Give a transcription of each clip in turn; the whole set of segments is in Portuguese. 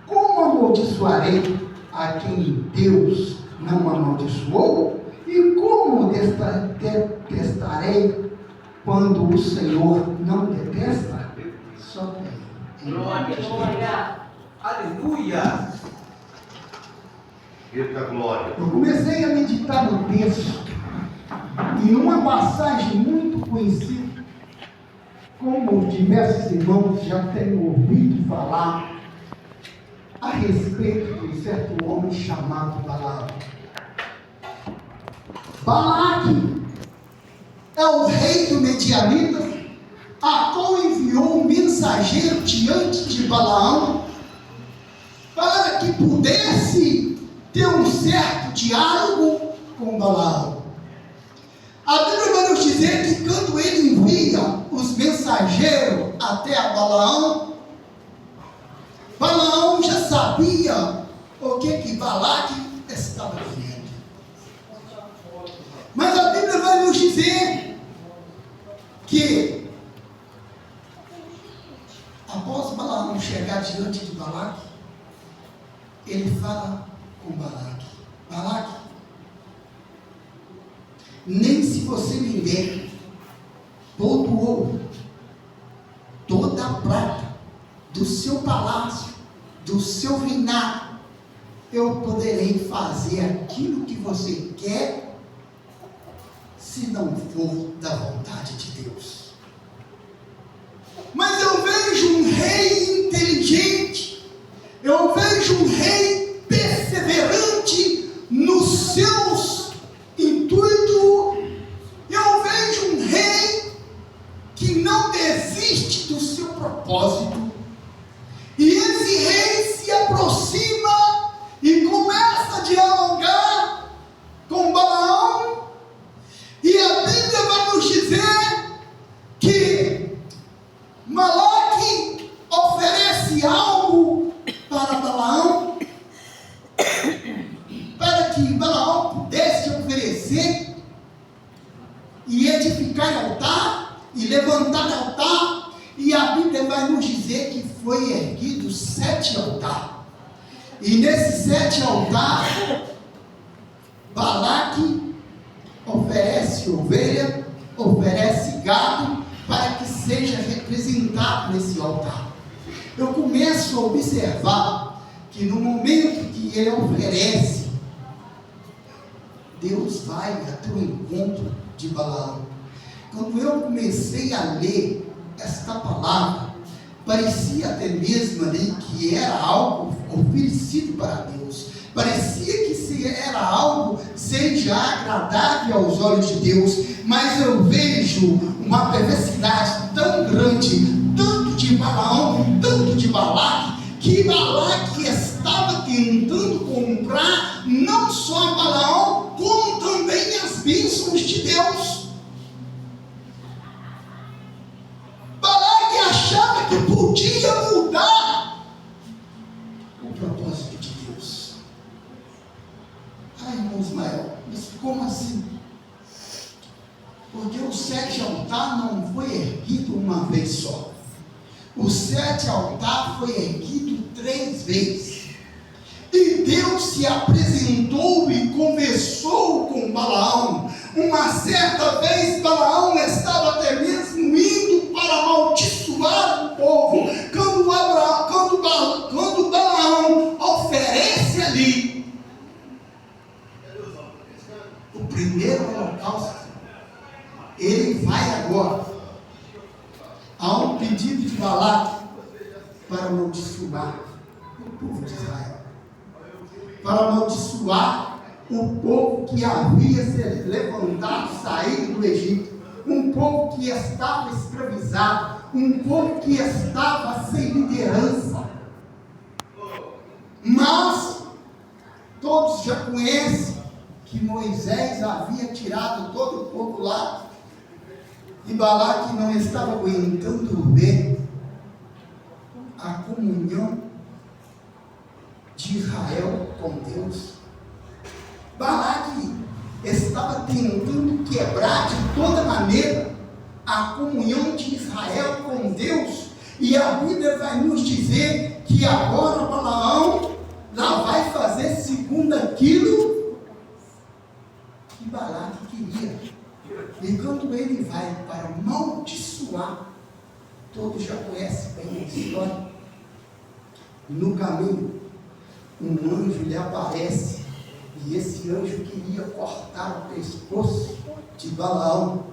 Como amaldiçoarei a quem Deus não amaldiçoou? E como detestarei quando o Senhor não detesta? Só tem. Glória. Aleluia. Eita glória. Eu comecei a meditar no texto e uma passagem muito conhecida, como diversos irmãos já têm ouvido falar a respeito de um certo homem chamado Balaão. Balaque é o rei do Medianita, a qual enviou um mensageiro diante de Balaão para que pudesse ter um certo diálogo com Balaão. A Bíblia vai nos dizer que quando ele envia os mensageiros até a Balaão, Balaão já sabia o que Balaque estava vendo. Mas a Bíblia vai nos dizer que após Balaão chegar diante de Balaque, ele fala com Balaque: Balaque, nem se você me der todo o ouro, toda a prata do seu palácio, do seu reinado, eu poderei fazer aquilo que você quer, se não for da vontade de Deus. Mas eu vejo um rei inteligente, eu vejo um rei perseverante nos seus intuitos, eu vejo um rei que não desiste do seu propósito. E esse rei se aproxima e começa a dialogar com Balaão. E a Bíblia vai nos dizer que Balaque oferece algo para Balaão, para que Balaão pudesse oferecer e edificar altar e levantar altar. E a Bíblia vai nos dizer que foi erguido 7 altares. E nesses 7 altares, Balaque oferece ovelha, oferece gado, para que seja representado nesse altar. Eu começo a observar que no momento que ele oferece, Deus vai até o encontro de Balaão. Quando eu comecei a ler esta palavra, parecia até mesmo ali que era algo oferecido para Deus. Parecia que era algo seja agradável aos olhos de Deus, mas eu vejo uma perversidade tão grande, tanto de Balaão, tanto de Balaque, que Balaque estava tentando comprar não só Balaão, como também as bênçãos de Deus. Balaque achava que podia mudar o propósito de Deus. Ai, irmão Ismael, mas como assim? Porque o 7 altar não foi erguido uma vez só. O 7 altar foi erguido 3 vezes. E Deus se apresentou e conversou com Balaão. Uma certa vez Balaão estava até mesmo indo para amaldiçoar o povo. Quando Balaão oferece ali o primeiro holocausto, ele vai agora a um pedido de Balaque para amaldiçoar o povo de Israel, para amaldiçoar o povo que havia se levantado, saído do Egito, um povo que estava escravizado, um povo que estava sem liderança. Mas todos já conhecem que Moisés havia tirado todo o povo lá, e Balaque não estava aguentando ver a comunhão de Israel com Deus. Balaque estava tentando quebrar de toda maneira a comunhão de Israel com Deus. E a Bíblia vai nos dizer que agora Balaão aquilo que Balaque queria. E quando ele vai para amaldiçoar, todos já conhecem bem a história. No caminho, um anjo lhe aparece, e esse anjo queria cortar o pescoço de Balaão,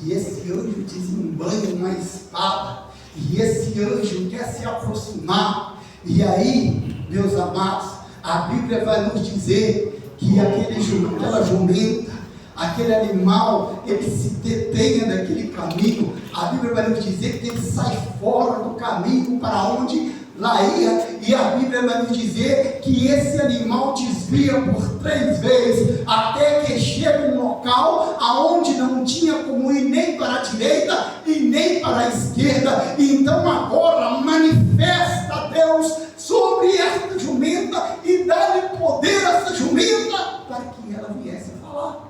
e esse anjo desembanha uma espada, e esse anjo quer se aproximar, e aí, meus amados, a Bíblia vai nos dizer que aquela jumenta, aquele animal, ele se detenha daquele caminho. A Bíblia vai nos dizer que ele sai fora do caminho para onde lá ia, e a Bíblia vai nos dizer que esse animal desvia por 3 vezes, até que chega um local aonde não tinha como ir nem para a direita e nem para a esquerda. Então agora manifesta Deus sobre esta jumenta e dá-lhe poder a essa jumenta para que ela viesse a falar.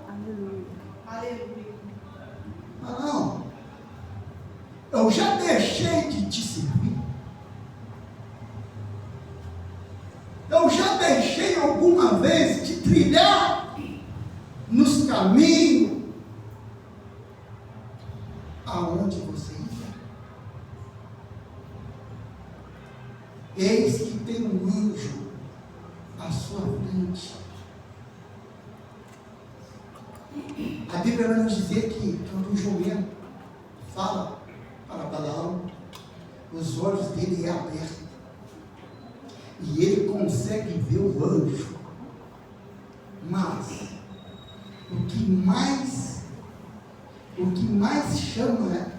Aleluia. Não, eu já deixei de te servir. Eu já deixei alguma vez de trilhar nos caminhos aonde você ia. Eis que tem um anjo à sua frente. A Bíblia vai nos dizer que quando o jumento fala para Balaão, os olhos dele é abertos. E ele consegue ver o anjo. Mas o que mais chama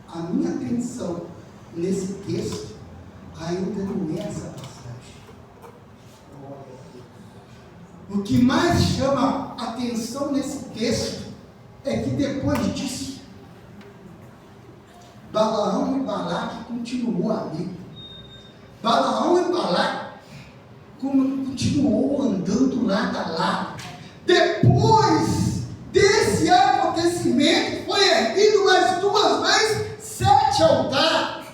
a minha atenção nesse texto ainda não é essa passagem. O que mais chama a atenção nesse texto é que depois disso, Balaão e Balaque continuou amigo. Balaão e Balaque continuou andando lado a lado. Depois desse acontecimento, foi erguido mais 2 vezes 7 altares.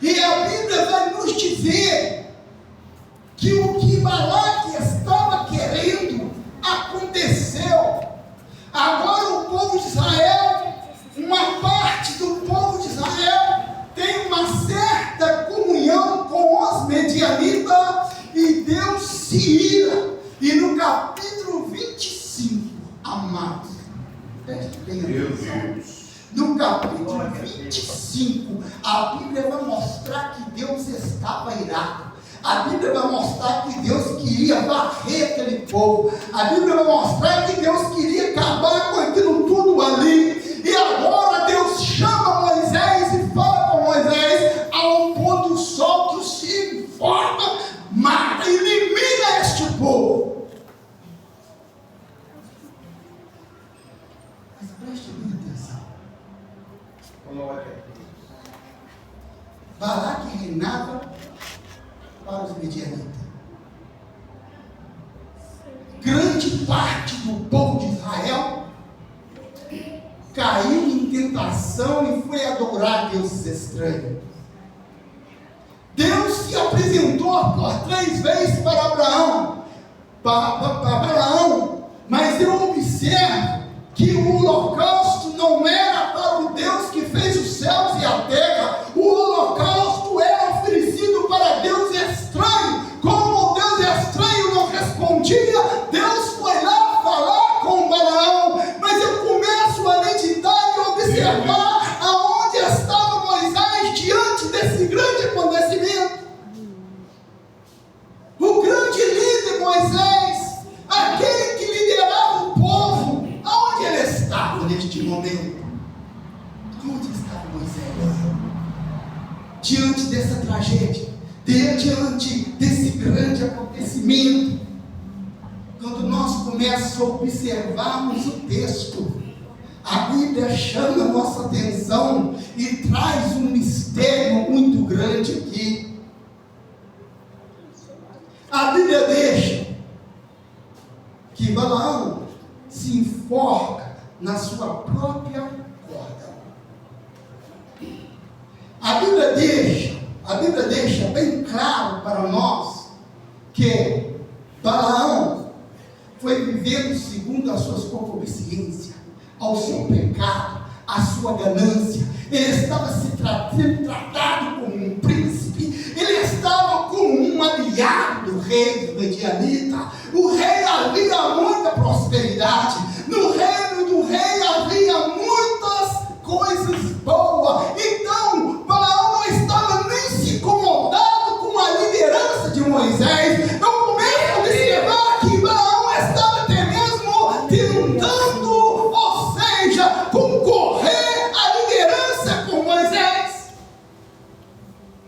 E a Bíblia vai nos dizer que o que Balaque estava querendo aconteceu. Agora o povo de Israel, uma parte do povo de Israel, tem uma certa comunhão com os medianitas, e Deus se ira. E no capítulo 25, amados, preste bem atenção. No capítulo 25, a Bíblia vai mostrar que Deus estava irado. A Bíblia vai mostrar que Deus queria varrer aquele povo. A Bíblia vai mostrar que Deus queria acabar com aquilo tudo ali. E agora Deus chama Moisés e fala com Moisés: ao pôr do sol tu se informa, mata, elimina este povo. Mas preste bem atenção. Balaque reinava para os medianitas. Grande parte do povo de Israel caiu em tentação e foi adorar deuses estranhos. Deus se apresentou por 3 vezes para Abraão, mas eu observo que o holocausto não era para o Deus que fez os céus e a terra. O holocausto era oferecido para Deus estranho. Como o Deus estranho não respondia, Deus foi lá falar com Balaão. Mas eu começo a meditar e observar aonde estava Moisés diante desse grande acontecimento. O grande líder Moisés, aquele que liderava o povo, aonde ele estava neste momento? Onde estava Moisés? Diante dessa tragédia, diante desse grande acontecimento. Quando nós começamos a observarmos o texto, a Bíblia chama a nossa atenção e traz um mistério muito grande aqui. A Bíblia deixa que Balaão se enforca na sua própria corda. A Bíblia deixa bem claro para nós que Balaão foi vivendo segundo as suas concupiscências, ao seu pecado, à sua ganância. Ele estava sendo tratado como um príncipe, ele estava como um aliado do rei do Medianita. O rei havia muita prosperidade, no reino do rei havia muitas coisas boas. Então Balaão não estava nem se incomodado com a liderança de Moisés. Eu começo a observar que Balaão estava até mesmo tentando, ou seja, concorrer à liderança com Moisés.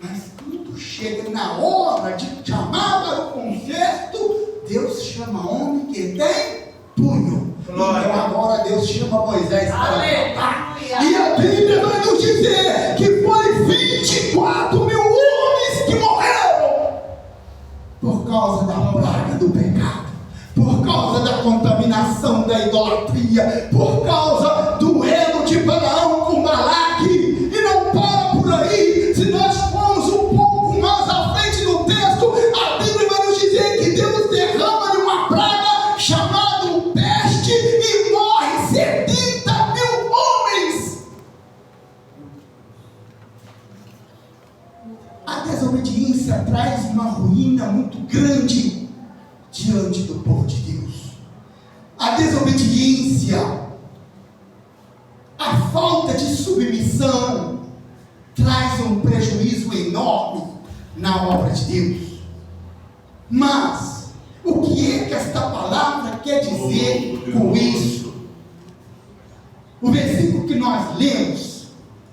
Mas tudo chega na hora de chamar para o concerto, Deus chama homem que tem punho. Então agora Deus chama Moisés para tratar. E a Bíblia vai nos dizer que foi 24 mil homens que morreram por causa da praga do pecado, por causa da contaminação da idolatria, por causa do elo de Balaão com Balaque. E não para por aí. Se nós formos um pouco mais à frente do texto, a Bíblia vai nos dizer que Deus derrama de uma praga chamada peste e morre 70 mil homens. A desobediência traz uma ruína muito grande diante do povo de Deus. A desobediência, a falta de submissão traz um prejuízo enorme na obra de Deus. Mas o que é que esta palavra quer dizer com isso? O versículo que nós lemos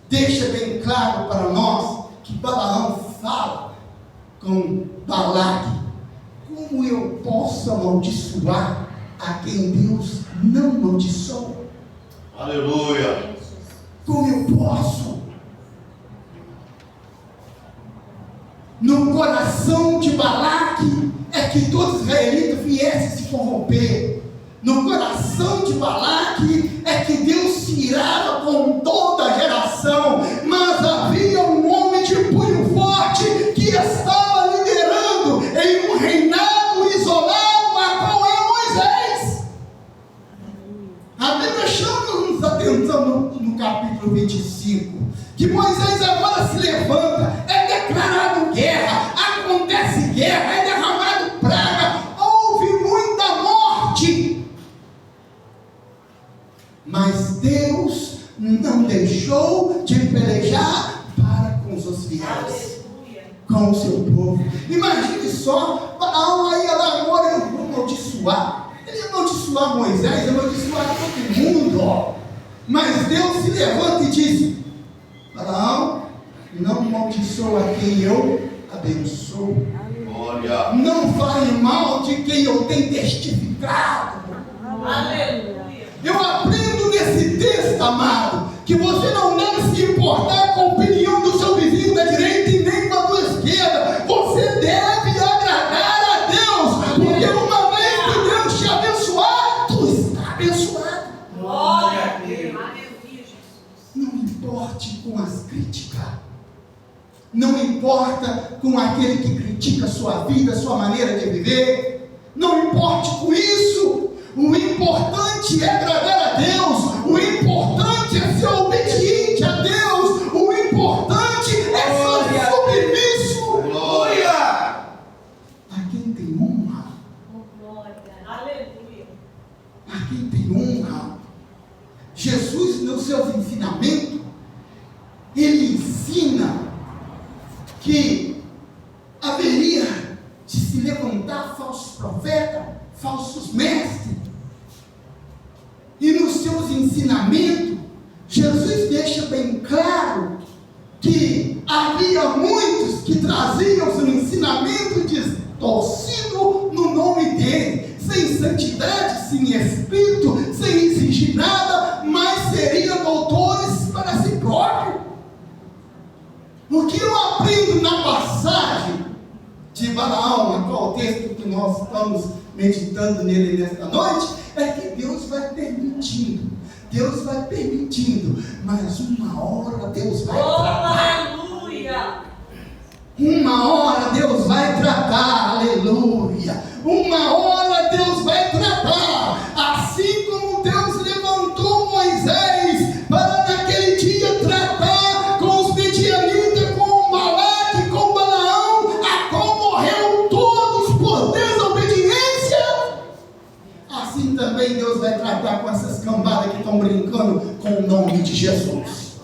deixa bem claro para nós que Balaão fala com Balaque: como eu posso amaldiçoar a quem Deus não amaldiçoa? Aleluia! Como eu posso? No coração de Balaque é que todo israelita viesse se corromper. No coração de Balaque é que Deus se irava com toda a geração. Mas havia um homem de punho forte que estava liderando em um reinado isolado, a qual é Moisés. A Bíblia chama-nos a atenção no capítulo 25, que Moisés agora se levanta, é declarado guerra, acontece guerra, é derramado praga, houve muita morte. Mas Deus não deixou de pelejar para com os fiéis, com o seu povo. Imagine só, aí ela agora eu vou amaldiçoar. Ele ia amaldiçoar Moisés, ia amaldiçoar todo mundo. Mas Deus se levanta e diz: Balaão, não amaldiçoa quem eu abençoo. Glória. Não fale mal de quem eu tenho testificado. Aleluia. Eu aprendo nesse texto, amado, que você não deve se importar com a opinião do seu vizinho da direita e nem da tua esquerda. Você deve agradar a Deus, porque uma vez que Deus te abençoar, tu está abençoado. Glória a Deus. Aleluia, Jesus. Não importe com as críticas. Não importa com aquele que critica a sua vida, a sua maneira de viver. Não importe com isso. O importante é agradar a Deus. O importante é ser obediente a Deus. O importante é ser submisso. Glória. A quem tem honra. Glória. Aleluia. A quem tem honra. Jesus, nos seus ensinamentos, ele ensina que haveria de se levantar falsos profetas, falsos mestres. E nos seus ensinamentos, Jesus deixa bem claro que havia muitos que traziam seu ensinamento distorcido no nome dele, sem santidade, sem espírito, sem exigir nada, mas seriam doutores para si próprio. O que eu aprendo na passagem de Balaão, a qual texto que nós estamos meditando nele nesta noite, é que Deus vai permitindo, mas uma hora Deus vai tratar. Aleluia. Uma hora Deus vai tratar, aleluia. nome de Jesus.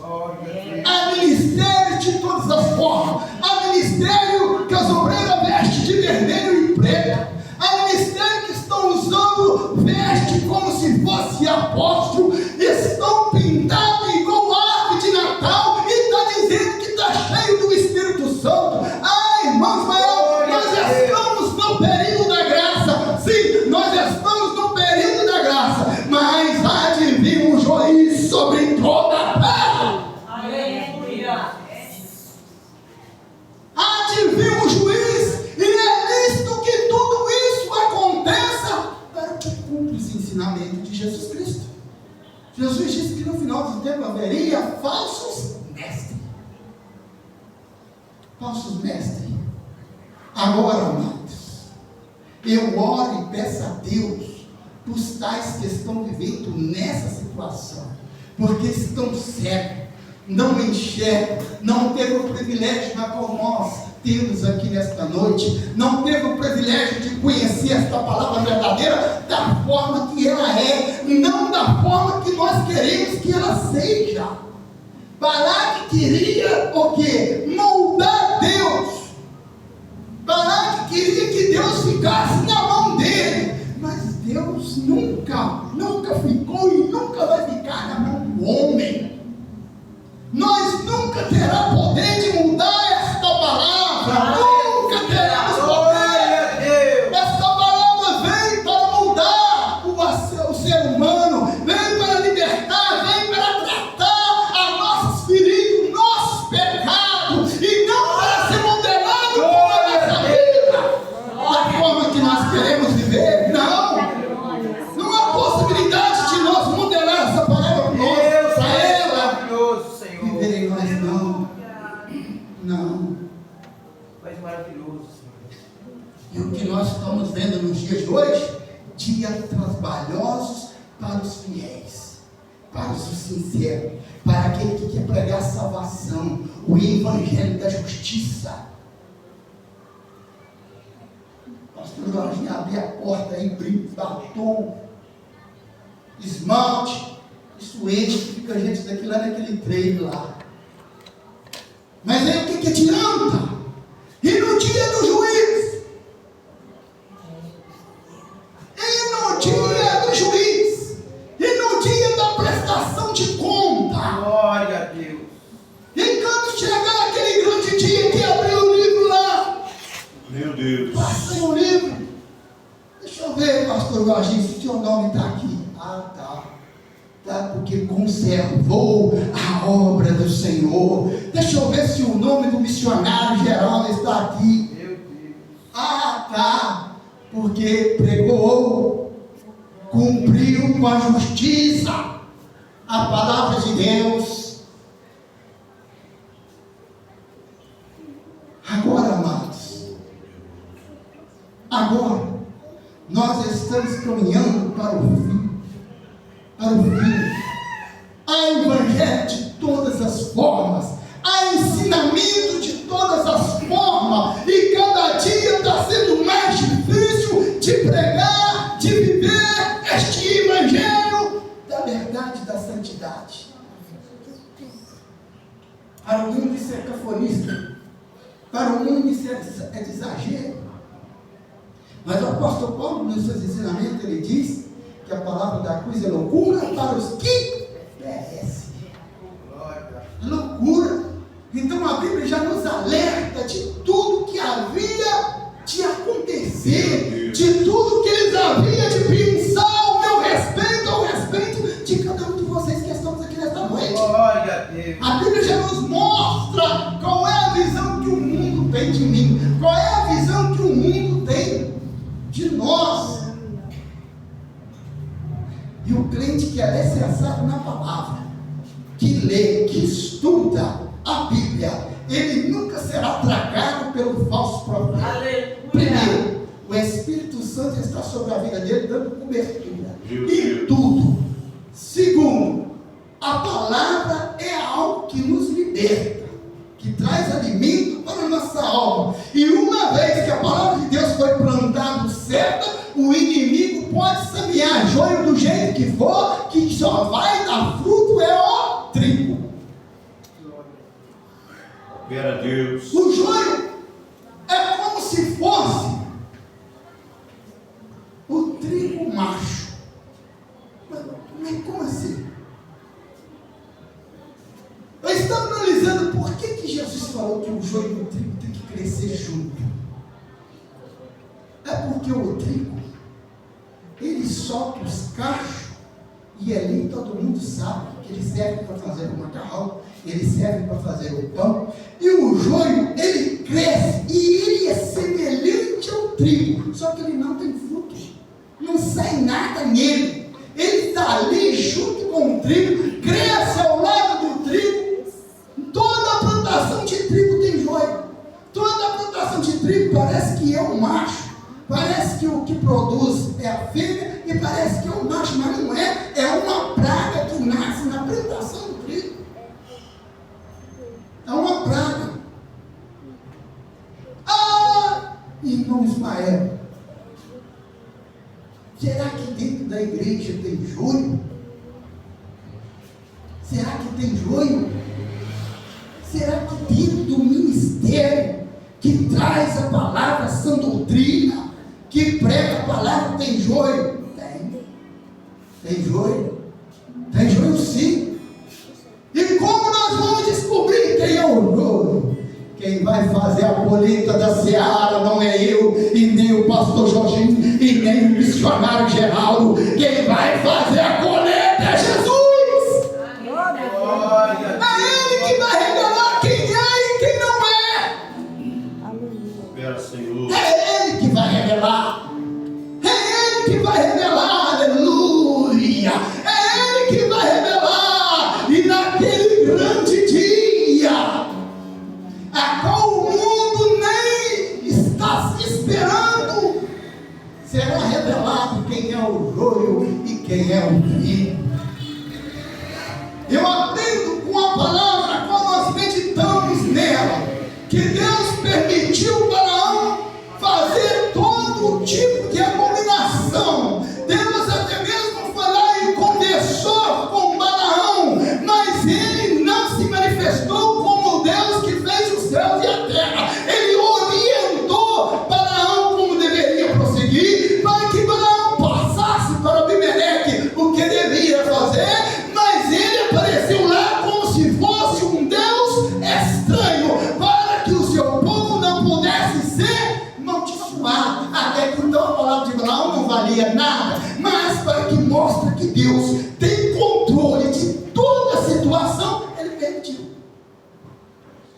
Há ministérios de todas as formas. Há ministério que as obreiras vestem de vermelho e preto. Há ministério que estão usando veste como se fosse apóstolo. Estão pintados igual árvore de Natal. E está dizendo que está cheio do Espírito Santo. Ai, irmãos, nós estamos no período da graça. Sim, nós estamos no período da graça. Mas há de vir um juiz sobre toda a terra. Aleluia. Há de vir um juiz, e é lícito que tudo isso aconteça para que cumpra os ensinamentos de Jesus Cristo. Jesus disse que no final do tempo haveria falsos mestres. Falsos mestres. Agora, amados, eu oro e peço a Deus para os tais que estão vivendo nessa situação, porque estão cegos, não enxergam, não teve o privilégio na qual nós temos aqui nesta noite, não teve o privilégio de conhecer esta palavra verdadeira da forma que ela é, não da forma que nós queremos que ela seja. Balaque queria o quê? Moldar Deus. Balaque queria que Deus ficasse na mão dele, mas Deus nunca ficou e nunca vai ficar na mão do homem. Nós nunca terá poder de mudar esta palavra. Nunca teremos poder. Esta palavra vem para mudar o ser humano, vem para libertar, vem para tratar as nossas feridas, nossos pecados, e não para ser modelado como a nossa vida, da forma que nós queremos viver. Não há possibilidade de nós modelar essa palavra para nós, para ela. Viverem nós, não. Mas maravilhoso, Senhor. E o que nós estamos vendo nos dias de hoje, dias trabalhosos para os fiéis, para os sinceros, para aquele que quer pregar a salvação, o evangelho da justiça. Pastor Jorginho abrir a porta aí, brinco, batom, esmalte, isso enche, fica gente daqui lá naquele trailer lá. Mas aí o que adianta? E no dia do juiz? E no dia do juiz? E no dia da prestação de conta? Glória a Deus. E quando chegar aquele grande dia que abriu o livro lá? Meu Deus. Passei o livro. Deixa eu ver, pastor Jorginho, se o seu nome está aqui. Ah, tá. Tá, porque conservou a obra do Senhor. Deixa eu ver se o nome do missionário geral está aqui. Meu Deus. Ah, tá. Porque pregou, cumpriu com a justiça a palavra de Deus. Agora, amados, nós estamos caminhando para o fim. Há evangelho de todas as formas, há ensinamento de todas as formas, e cada dia está sendo mais difícil de pregar, de viver este evangelho da verdade e da santidade. Para o mundo isso é cafonista, para o mundo isso é de exagero. Mas o apóstolo Paulo, nos seus ensinamentos, ele diz que a palavra da cruz é loucura para os que perecem. Loucura. Então a Bíblia já nos alerta de tudo que havia de acontecer, de tudo que eles haviam de pensar ao meu respeito, ao respeito de cada um de vocês que estamos aqui nesta noite. Glória a Deus. A Bíblia já nos mostra qual é a visão que o mundo tem de mim, qual é a visão que o mundo tem de nós. E o crente que é alicerçado na palavra, que lê, que estuda a Bíblia, ele nunca será tragado pelo falso profeta. Aleluia. Primeiro, o Espírito Santo está sobre a vida dele, dando cobertura Meu em Deus. tudo. Segundo, a palavra é algo que nos liberta, que traz alimento para a nossa alma. E uma vez que a palavra de Deus foi plantada certa, o inimigo pode semear joio do jeito que for, que só vai dar fruto, 11. O trigo macho. Mas como assim? Eu estava analisando por que Jesus falou que o joio e o trigo tem que crescer junto. É porque o trigo, ele solta os cachos, e ali todo mundo sabe que ele serve para fazer o macarrão, ele serve para fazer o pão, e o joio, ele cresce, e ele é semelhante ao trigo, só que ele não tem frutos, não sai nada nele, ele está ali junto com o trigo, cresce ao lado do trigo. Toda a plantação de trigo tem joio, toda a plantação de trigo parece que é um macho, parece que o que produz é a fêmea, e parece que é um macho, mas não é, é uma praga que nasce na plantação do trigo, é uma praga. Irmão Ismael, será que dentro da igreja tem joio? Será que tem joio? Será que dentro do ministério que traz a palavra sã doutrina, que prega a palavra, tem joio? Tem joio? Tem joio sim. E como nós vamos descobrir quem é o joio? Quem vai fazer a colheita da seara não é eu, e nem o pastor Jorginho, e nem o missionário Geraldo. Quem vai fazer a colheita é Jesus. É Ele que vai revelar quem é e quem não é. Espera, Senhor. É Ele que vai revelar. É Ele que vai revelar. Aleluia. É Ele que vai revelar. E naquele grande dia, a qual o mundo nem está se esperando, será revelado quem é o joio e quem é o trigo. Eu aprendo com a palavra, quando nós meditamos nela, que Deus permitiu Balaão fazer todo tipo de abominação. Deus até mesmo foi lá e conversou com Balaão, mas ele não se manifestou como o Deus que fez os céus e a terra. Ele orientou Balaão como deveria prosseguir, para que Balaão passasse para Abimeleque o que deveria fazer. Mas ele apareceu lá como se fosse um Deus estranho, para que o seu povo não pudesse ser amaldiçoado. Até que então a palavra de Balaão não valia nada, mas para que mostre que Deus tem controle de toda a situação, ele permitiu.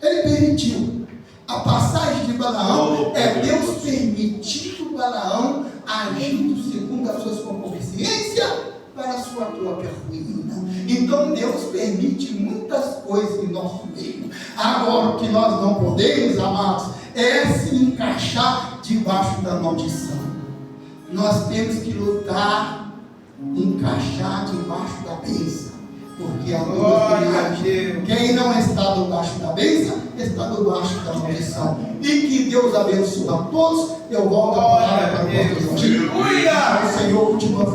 Ele permitiu. A passagem de Balaão é Deus permitindo Balaão agindo segundo as suas concupiscências para a sua própria ruína. Então Deus permite muitas coisas em nosso meio. Agora, o que nós não podemos, amados, é se encaixar debaixo da maldição. Nós temos que lutar, encaixar debaixo da bênção. Porque a Deus, quem não está debaixo da bênção, está debaixo da maldição. E que Deus abençoe a todos. Eu volto a palavra para o pastor Jorginho. O Senhor continua falando.